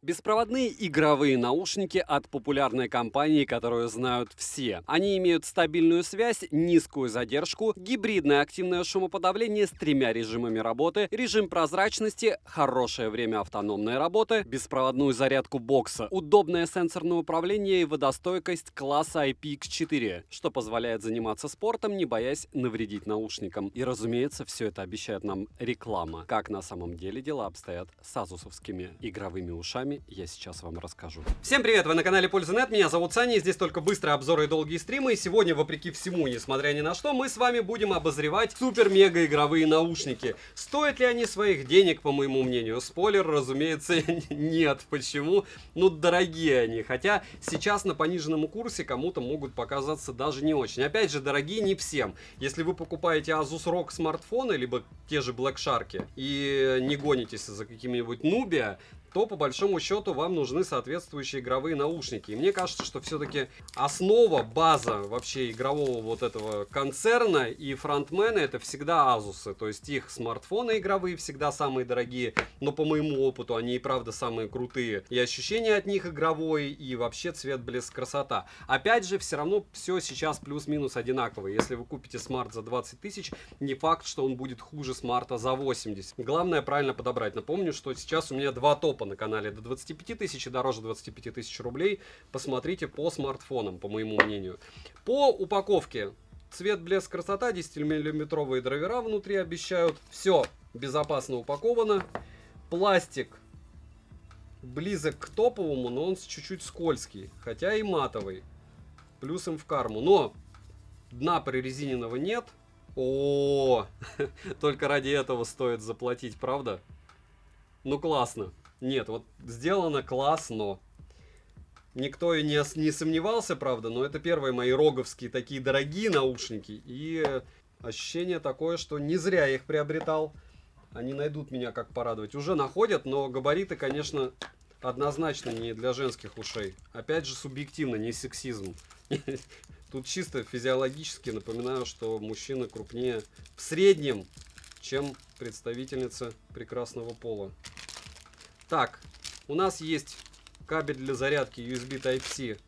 Беспроводные игровые наушники от популярной компании, которую знают все. Они имеют стабильную связь, низкую задержку, гибридное активное шумоподавление с 3 режимами работы, режим прозрачности, хорошее время автономной работы, беспроводную зарядку бокса, удобное сенсорное управление и водостойкость класса IPX4, что позволяет заниматься спортом, не боясь навредить наушникам. И, разумеется, все это обещает нам реклама. Как на самом деле дела обстоят с азусовскими игровыми ушами, я сейчас вам расскажу. Всем привет, вы на канале Польза.нет, меня зовут Саня, и здесь только быстрые обзоры и долгие стримы, и сегодня, вопреки всему, несмотря ни на что, мы с вами будем обозревать супер-мега игровые наушники. Стоят ли они своих денег, по моему мнению? Спойлер, разумеется, нет. Почему? Ну, дорогие они, хотя сейчас на пониженном курсе кому-то могут показаться даже не очень. Опять же, дорогие не всем. Если вы покупаете Asus ROG смартфоны, либо те же Black Shark, и не гонитесь за какими-нибудь Nubia, то по большому счету вам нужны соответствующие игровые наушники. И мне кажется, что все-таки основа, база вообще игрового вот этого концерна и фронтмена — это всегда Asus. То есть их смартфоны игровые всегда самые дорогие, но по моему опыту они и правда самые крутые. И ощущение от них игровое, и вообще цвет, блеск, красота. Опять же, все равно все сейчас плюс-минус одинаково. Если вы купите смарт за 20 тысяч, не факт, что он будет хуже смарта за 80. Главное правильно подобрать. Напомню, что сейчас у меня два топа на канале до 25 тысяч и дороже 25 тысяч рублей. Посмотрите по смартфонам, по моему мнению. По упаковке: цвет, блеск, красота, 10-миллиметровые драйвера внутри обещают. Все безопасно упаковано. Пластик близок к топовому, но он чуть-чуть скользкий, хотя и матовый. Плюсом в карму. Но дна прорезиненного нет. О, только ради этого стоит заплатить, правда? Ну, классно. Нет, вот сделано классно. Никто и не сомневался, правда, но это первые мои роговские такие дорогие наушники. И ощущение такое, что не зря я их приобретал. Они найдут меня как порадовать. Уже находят, но габариты, конечно, однозначно не для женских ушей. Опять же, субъективно, не сексизм. Тут чисто физиологически напоминаю, что мужчина крупнее в среднем, чем представительница прекрасного пола. Так, у нас есть кабель для зарядки USB Type-C,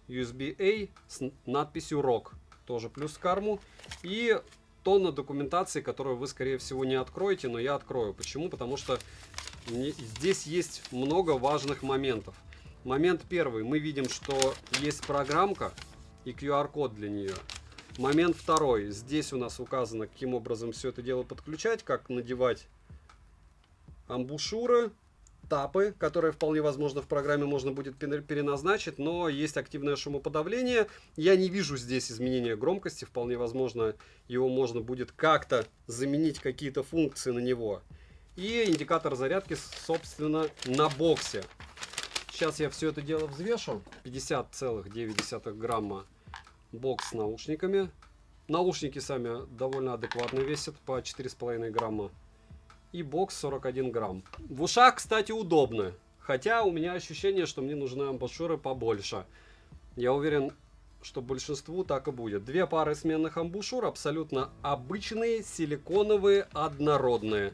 USB-A с надписью ROG, тоже плюс карму, и тонна документации, которую вы, скорее всего, не откроете, но я открою. Почему? Потому что здесь есть много важных моментов. Момент первый. Мы видим, что есть программка и QR-код для нее. Момент второй. Здесь у нас указано, каким образом все это дело подключать, как надевать амбушюры, тапы, которые вполне возможно в программе можно будет переназначить, но есть активное шумоподавление. Я не вижу здесь изменения громкости, вполне возможно его можно будет как-то заменить, какие-то функции на него. И индикатор зарядки, собственно, на боксе. Сейчас я все это дело взвешу. 50,9 грамма бокс с наушниками. Наушники сами довольно адекватно весят, по 4,5 грамма. И бокс 41 грамм. В ушах, кстати, удобно. Хотя у меня ощущение, что мне нужны амбушюры побольше. Я уверен, что большинству так и будет. Две пары сменных амбушюр, абсолютно обычные, силиконовые, однородные.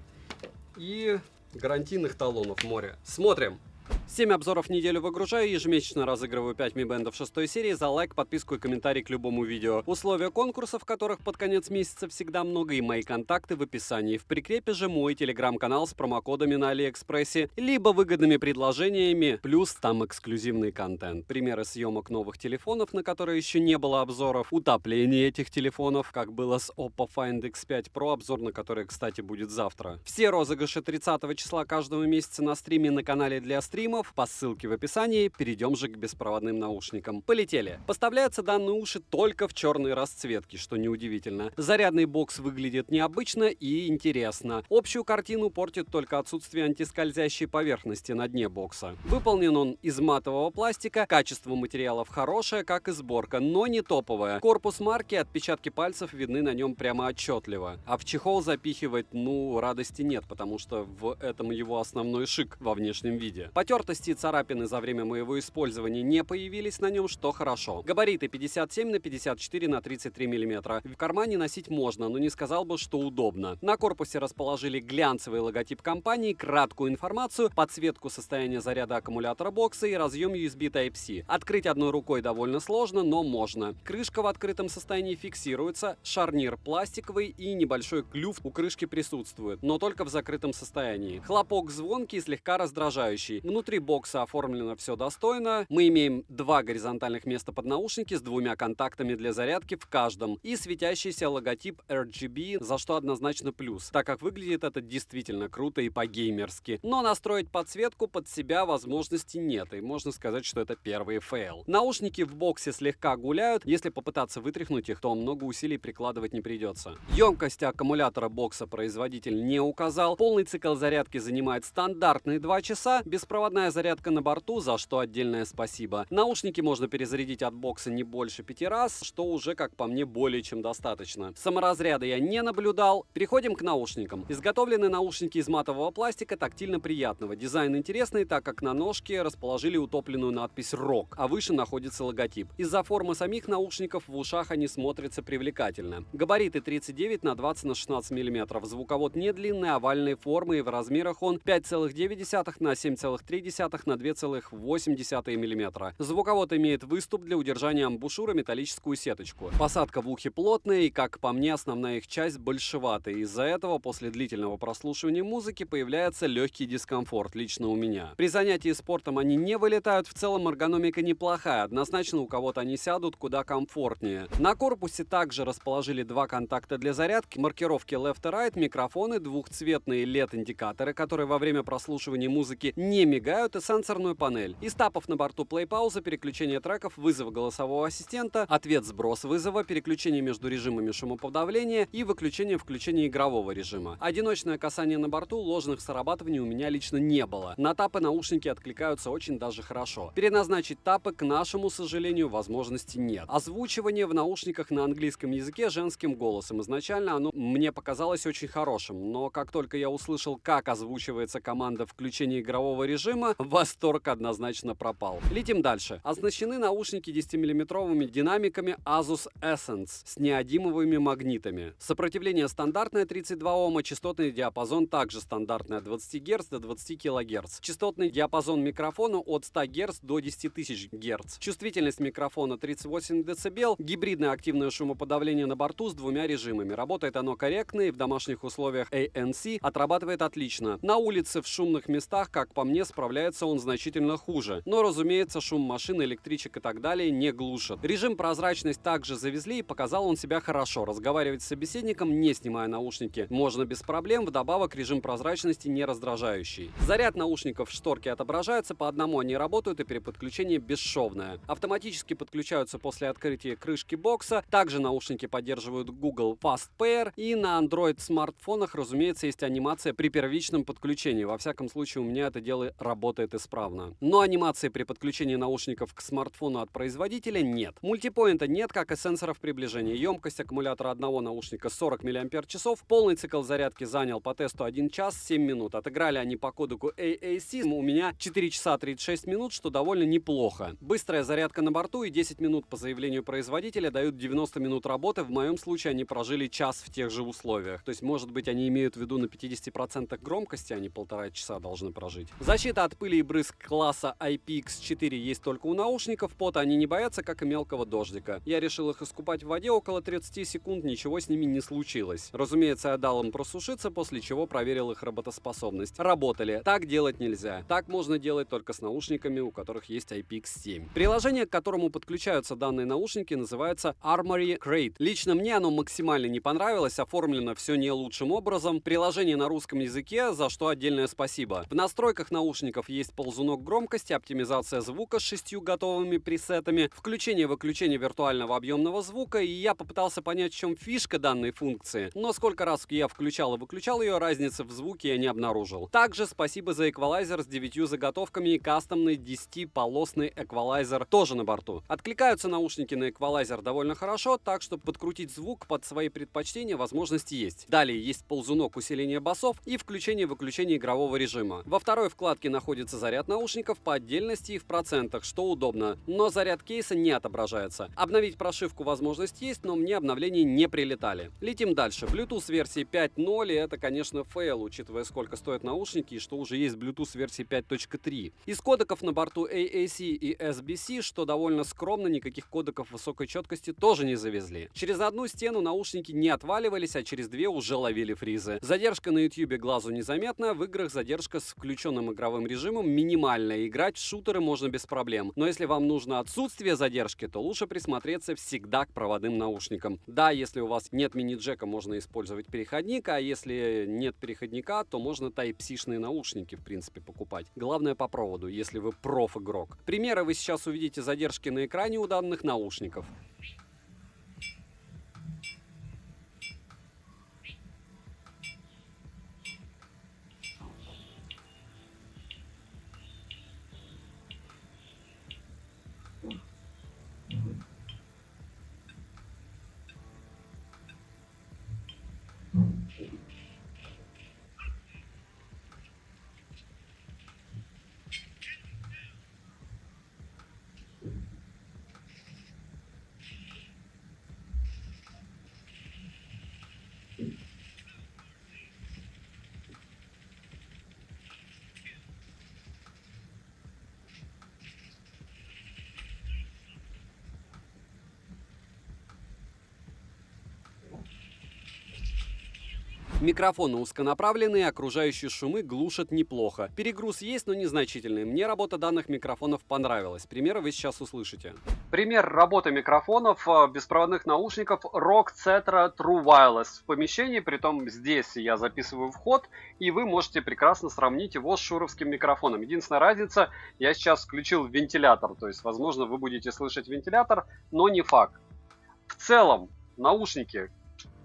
И гарантийных талонов море. Смотрим. 7 обзоров в неделю выгружаю, ежемесячно разыгрываю 5 Mi Band 6 серии за лайк, подписку и комментарий к любому видео. Условия конкурсов, которых под конец месяца всегда много, и мои контакты в описании. В прикрепе же мой телеграм-канал с промокодами на Алиэкспрессе, либо выгодными предложениями, плюс там эксклюзивный контент. Примеры съемок новых телефонов, на которые еще не было обзоров, утопление этих телефонов, как было с Oppo Find X5 Pro, обзор на который, кстати, будет завтра. Все розыгрыши 30 числа каждого месяца на стриме на канале для стримов по ссылке в описании. Перейдем же к беспроводным наушникам. Полетели. Поставляются данные уши только в черной расцветке, что неудивительно. Зарядный бокс выглядит необычно и интересно. Общую картину портит только отсутствие антискользящей поверхности на дне бокса. Выполнен он из матового пластика, качество материалов хорошее, как и сборка, но не топовая. Корпус марки, отпечатки пальцев видны на нем прямо отчетливо. А в чехол запихивать, радости нет, потому что в этом его основной шик во внешнем виде. Потертая Потертости и царапины за время моего использования не появились на нем, что хорошо. Габариты 57 на 54 на 33 мм. В кармане носить можно, но не сказал бы, что удобно. На корпусе расположили глянцевый логотип компании, краткую информацию, подсветку состояния заряда аккумулятора бокса и разъем USB Type-C. Открыть одной рукой довольно сложно, но можно. Крышка в открытом состоянии фиксируется, шарнир пластиковый и небольшой клюв у крышки присутствует, но только в закрытом состоянии. Хлопок звонкий и слегка раздражающий. Внутри бокса оформлено все достойно. Мы имеем два горизонтальных места под наушники с двумя контактами для зарядки в каждом и светящийся логотип RGB, за что однозначно плюс, так как выглядит это действительно круто и по-геймерски. Но настроить подсветку под себя возможности нет, и можно сказать, что это первый фейл. Наушники в боксе слегка гуляют, если попытаться вытряхнуть их, то много усилий прикладывать не придется. Емкость аккумулятора бокса производитель не указал, полный цикл зарядки занимает стандартные 2 часа, беспроводная зарядка на борту, за что отдельное спасибо. Наушники можно перезарядить от бокса не больше 5 раз, что уже, как по мне, более чем достаточно. Саморазряда я не наблюдал. Переходим к наушникам. Изготовлены наушники из матового пластика тактильно приятного. Дизайн интересный, так как на ножке расположили утопленную надпись ROG, а выше находится логотип. Из-за формы самих наушников в ушах они смотрятся привлекательно. Габариты 39 на 20 на 16 мм. Звуковод не длинный, овальной формы, и в размерах он 5,9 на 7,3 на 2,8 мм. Звуковод имеет выступ для удержания амбушюра, металлическую сеточку. Посадка в ухе плотная и, как по мне, основная их часть большеватая. Из-за этого после длительного прослушивания музыки появляется легкий дискомфорт, лично у меня. При занятии спортом они не вылетают, в целом эргономика неплохая, однозначно у кого-то они сядут куда комфортнее. На корпусе также расположили два контакта для зарядки, маркировки left и right, микрофоны, двухцветные LED-индикаторы, которые во время прослушивания музыки не мигают, и сенсорную панель. Из тапов на борту плей-пауза, переключение треков, вызов голосового ассистента, ответ-сброс вызова, переключение между режимами шумоподавления и выключение-включение игрового режима. Одиночное касание на борту, ложных срабатываний у меня лично не было. На тапы наушники откликаются очень даже хорошо. Переназначить тапы, к нашему сожалению, возможности нет. Озвучивание в наушниках на английском языке женским голосом. Изначально оно мне показалось очень хорошим, но как только я услышал, как озвучивается команда включения игрового режима, восторг однозначно пропал. Летим дальше. Оснащены наушники 10-мм динамиками Asus Essence с неодимовыми магнитами. Сопротивление стандартное 32 Ома, частотный диапазон также стандартный от 20 Гц до 20 кГц. Частотный диапазон микрофона от 100 Гц до 10 тысяч Гц. Чувствительность микрофона 38 дБ, гибридное активное шумоподавление на борту с двумя режимами. Работает оно корректно и в домашних условиях ANC отрабатывает отлично. На улице в шумных местах, как по мне, справляется он значительно хуже. Но, разумеется, шум машин, электричек и так далее не глушат. Режим прозрачность также завезли и показал он себя хорошо. Разговаривать с собеседником, не снимая наушники, можно без проблем. Вдобавок, режим прозрачности не раздражающий. Заряд наушников в шторке отображается, по одному они работают и переподключение бесшовное. Автоматически подключаются после открытия крышки бокса. Также наушники поддерживают Google Fast Pair, и на Android смартфонах, разумеется, есть анимация при первичном подключении. Во всяком случае, у меня это дело работает исправно. Но анимации при подключении наушников к смартфону от производителя нет. Мультипоинта нет, как и сенсоров приближения. Емкость аккумулятора одного наушника 40 мАч. Полный цикл зарядки занял по тесту 1 час 7 минут. Отыграли они по кодеку AAC. У меня 4 часа 36 минут, что довольно неплохо. Быстрая зарядка на борту и 10 минут по заявлению производителя дают 90 минут работы. В моем случае они прожили час в тех же условиях. То есть, может быть, они имеют в виду на 50% громкости, они 1,5 часа должны прожить. Защита от пыли и брызг класса IPX4 есть только у наушников. Пота они не боятся, как и мелкого дождика. Я решил их искупать в воде около 30 секунд, ничего с ними не случилось. Разумеется, я дал им просушиться, после чего проверил их работоспособность. Работали. Так делать нельзя. Так можно делать только с наушниками, у которых есть IPX7. Приложение, к которому подключаются данные наушники, называется Armoury Crate. Лично мне оно максимально не понравилось, оформлено все не лучшим образом. Приложение на русском языке, за что отдельное спасибо. В настройках наушников есть ползунок громкости, оптимизация звука с 6 готовыми пресетами, включение-выключение виртуального объемного звука, и я попытался понять, в чем фишка данной функции. Но сколько раз я включал и выключал ее, разницы в звуке я не обнаружил. Также спасибо за эквалайзер с 9 заготовками и кастомный 10-полосный эквалайзер тоже на борту. Откликаются наушники на эквалайзер довольно хорошо, так что подкрутить звук под свои предпочтения возможности есть. Далее есть ползунок усиления басов и включение-выключение игрового режима. Во второй вкладке находится приводится заряд наушников по отдельности и в процентах, что удобно, но заряд кейса не отображается. Обновить прошивку возможность есть, но мне обновления не прилетали. Летим дальше. Bluetooth версии 5.0, и это, конечно, фейл, учитывая, сколько стоят наушники и что уже есть Bluetooth версии 5.3. Из кодеков на борту AAC и SBC, что довольно скромно, никаких кодеков высокой четкости тоже не завезли. Через одну стену наушники не отваливались, а через две уже ловили фризы. Задержка на YouTube глазу незаметна, в играх задержка с включенным игровым режимом минимальная, играть в шутеры можно без проблем. Но если вам нужно отсутствие задержки, то лучше присмотреться всегда к проводным наушникам. Да, если у вас нет мини-джека, можно использовать переходник, а если нет переходника, то можно Type-C-шные наушники, в принципе, покупать. Главное по проводу, если вы проф-игрок. Примеры вы сейчас увидите задержки на экране у данных наушников. Микрофоны узконаправленные, окружающие шумы глушат неплохо. Перегруз есть, но незначительный. Мне работа данных микрофонов понравилась. Примеры вы сейчас услышите. Пример работы микрофонов беспроводных наушников ROG Cetra True Wireless в помещении, притом здесь я записываю вход, и вы можете прекрасно сравнить его с шуровским микрофоном. Единственная разница, я сейчас включил вентилятор, то есть, возможно, вы будете слышать вентилятор, но не факт. В целом, наушники,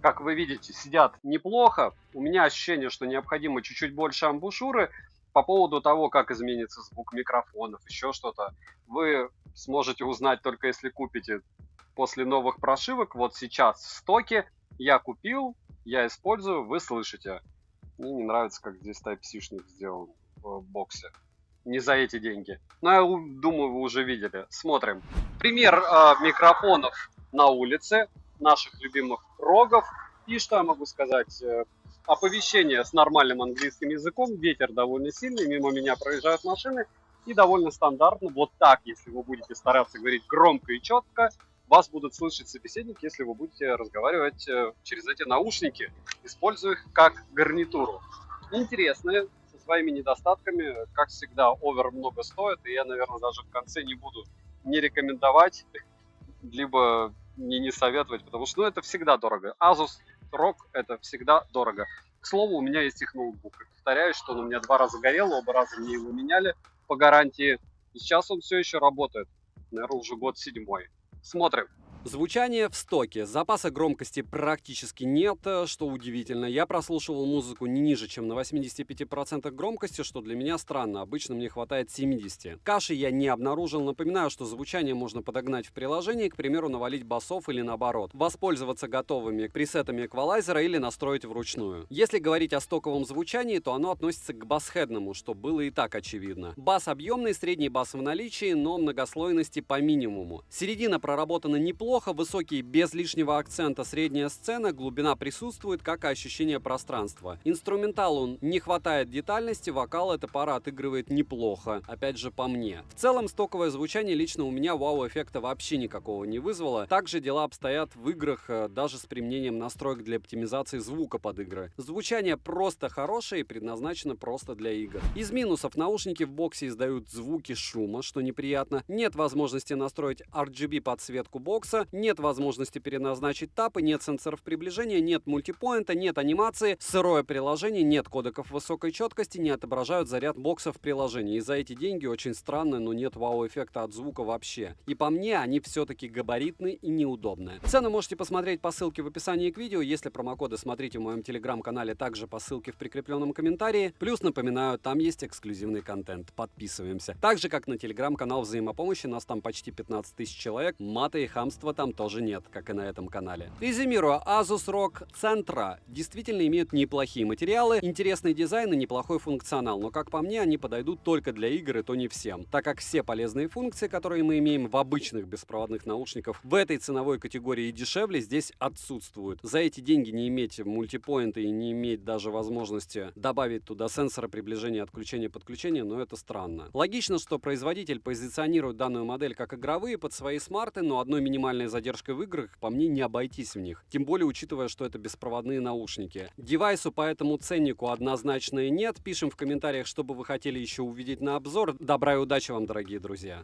как вы видите, сидят неплохо. У меня ощущение, что необходимо чуть-чуть больше амбушюры. По поводу того, как изменится звук микрофонов, еще что-то, вы сможете узнать только если купите после новых прошивок. Вот сейчас в стоке я купил, я использую, вы слышите. Мне не нравится, как здесь Type-C-шник сделан в боксе. Не за эти деньги. Но я думаю, вы уже видели. Смотрим. Пример микрофонов на улице. Наших любимых рогов. И что я могу сказать? Оповещение с нормальным английским языком. Ветер довольно сильный, мимо меня проезжают машины. И довольно стандартно. Вот так, если вы будете стараться говорить громко и четко, вас будут слышать собеседник, если вы будете разговаривать через эти наушники, используя их как гарнитуру. Интересные, со своими недостатками. Как всегда, овер много стоит. И я, наверное, даже в конце не буду не рекомендовать, либо не советовать, потому что это всегда дорого. Asus ROG это всегда дорого. К слову, у меня есть их ноутбук. Повторяюсь, что он у меня 2 раза горел, оба раза мне его меняли по гарантии. И сейчас он все еще работает. Наверное, уже год 7-й. Смотрим. Звучание в стоке. Запаса громкости практически нет, что удивительно. Я прослушивал музыку не ниже, чем на 85% громкости, что для меня странно. Обычно мне хватает 70. Каши я не обнаружил. Напоминаю, что звучание можно подогнать в приложении, к примеру, навалить басов или наоборот. Воспользоваться готовыми пресетами эквалайзера или настроить вручную. Если говорить о стоковом звучании, то оно относится к басхедному, что было и так очевидно. Бас объемный, средний бас в наличии, но многослойности по минимуму. Середина проработана неплохо. Высокий без лишнего акцента средняя сцена, глубина присутствует, как и ощущение пространства. Инструменталу не хватает детальности, вокал эта пара отыгрывает неплохо, опять же по мне. В целом стоковое звучание лично у меня вау-эффекта вообще никакого не вызвало. Также дела обстоят в играх, даже с применением настроек для оптимизации звука под игры. Звучание просто хорошее и предназначено просто для игр. Из минусов: наушники в боксе издают звуки шума, что неприятно. Нет возможности настроить RGB подсветку бокса. Нет возможности переназначить тапы, нет сенсоров приближения, нет мультипоинта, нет анимации, сырое приложение, нет кодеков высокой четкости, не отображают заряд бокса в приложении. И за эти деньги очень странно, но нет вау-эффекта от звука вообще. И по мне, они все-таки габаритные и неудобные. Цены можете посмотреть по ссылке в описании к видео. Если промокоды, смотрите в моем телеграм-канале, также по ссылке в прикрепленном комментарии. Плюс, напоминаю, там есть эксклюзивный контент. Подписываемся. Так же, как на телеграм-канал взаимопомощи, нас там почти 15 000 человек. Мата и хамство там тоже нет, как и на этом канале. Резюмируя, Asus ROG Centra действительно имеют неплохие материалы, интересный дизайн и неплохой функционал, но, как по мне, они подойдут только для игр, и то не всем, так как все полезные функции, которые мы имеем в обычных беспроводных наушниках, в этой ценовой категории и дешевле здесь отсутствуют. За эти деньги не иметь мультипоинты и не иметь даже возможности добавить туда сенсоры приближения, отключения, подключения, но это странно. Логично, что производитель позиционирует данную модель как игровые под свои смарты, но одной минимальной задержкой в играх, по мне, не обойтись в них. Тем более, учитывая, что это беспроводные наушники. Девайсу по этому ценнику однозначно и нет. Пишем в комментариях, что бы вы хотели еще увидеть на обзор. Добра и удачи вам, дорогие друзья!